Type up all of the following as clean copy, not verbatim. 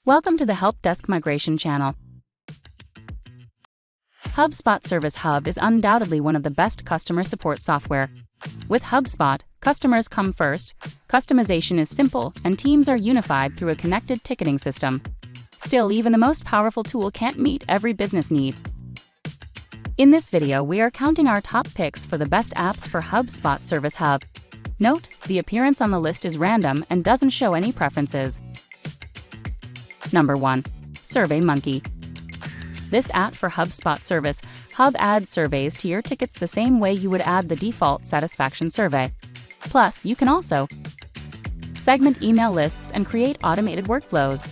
Welcome to the Help Desk Migration channel. Hubspot Service Hub is undoubtedly one of the best customer support software. With HubSpot, customers come first, customization is simple, and teams are unified through a connected ticketing system. Still, even the most powerful tool can't meet every business need. In this video, we are counting our top picks for the best apps for Hubspot Service Hub. Note, the appearance on the list is random and doesn't show any preferences. Number 1. SurveyMonkey. This app for HubSpot Service Hub adds surveys to your tickets the same way you would add the default satisfaction survey. Plus, you can also segment email lists and create automated workflows.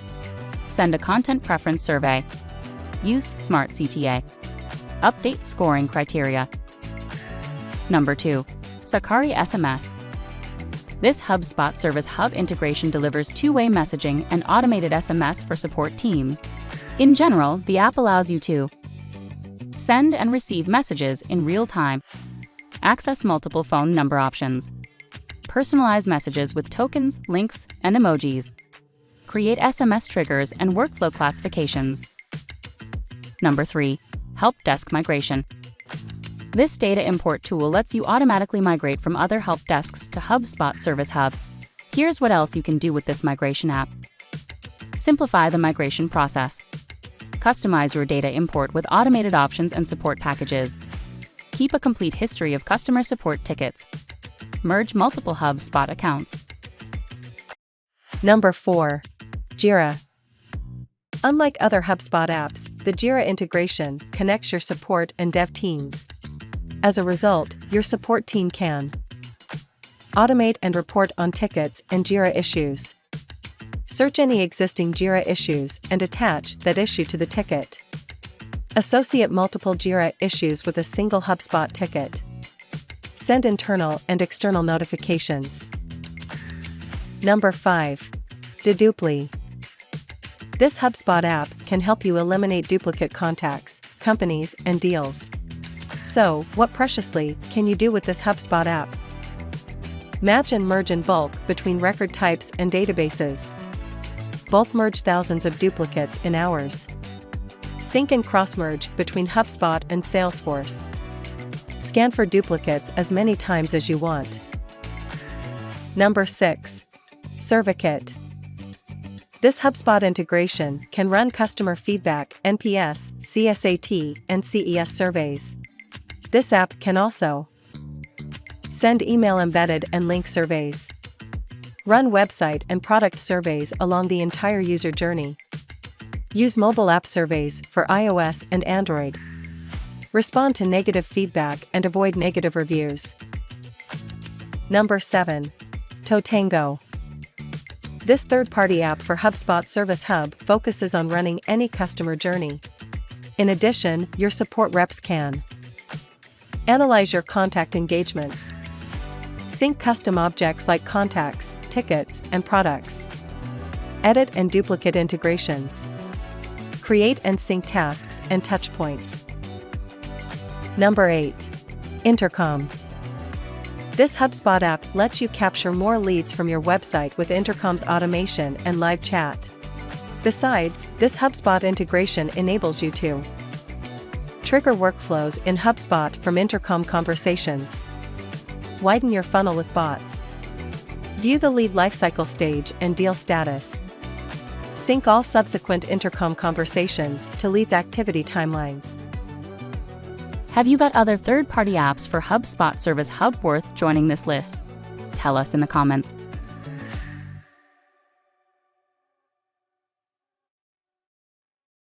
Send a content preference survey. Use Smart CTA. Update scoring criteria. Number 2. Sakari SMS. This HubSpot Service Hub integration delivers two-way messaging and automated SMS for support teams. In general, the app allows you to send and receive messages in real time, access multiple phone number options, personalize messages with tokens, links, and emojis, create SMS triggers and workflow classifications. Number 3. Help Desk Migration. This data import tool lets you automatically migrate from other help desks to HubSpot Service Hub. Here's what else you can do with this migration app. Simplify the migration process. Customize your data import with automated options and support packages. Keep a complete history of customer support tickets. Merge multiple HubSpot accounts. Number 4. Jira. Unlike other HubSpot apps, the Jira integration connects your support and dev teams. As a result, your support team can automate and report on tickets and Jira issues. Search any existing Jira issues and attach that issue to the ticket. Associate multiple Jira issues with a single HubSpot ticket. Send internal and external notifications. Number 5. Dedupely. This HubSpot app can help you eliminate duplicate contacts, companies, and deals. So, what preciously can you do with this HubSpot app? Match and merge in bulk between record types and databases. Bulk merge thousands of duplicates in hours. Sync and cross-merge between HubSpot and Salesforce. Scan for duplicates as many times as you want. Number 6. Survicate. This HubSpot integration can run customer feedback, NPS, CSAT, and CES surveys. This app can also send email embedded and link surveys. Run website and product surveys along the entire user journey. Use mobile app surveys for iOS and Android. Respond to negative feedback and avoid negative reviews. Number 7. Totango. This third-party app for HubSpot Service Hub focuses on running any customer journey. In addition, your support reps can analyze your contact engagements, sync custom objects like contacts, tickets, and products, edit and duplicate integrations, create and sync tasks and touchpoints. Number 8. Intercom. This HubSpot app lets you capture more leads from your website with Intercom's automation and live chat. Besides, this HubSpot integration enables you to trigger workflows in HubSpot from Intercom conversations. Widen your funnel with bots. View the lead lifecycle stage and deal status. Sync all subsequent Intercom conversations to leads activity timelines. Have you got other third-party apps for HubSpot Service Hub worth joining this list? Tell us in the comments.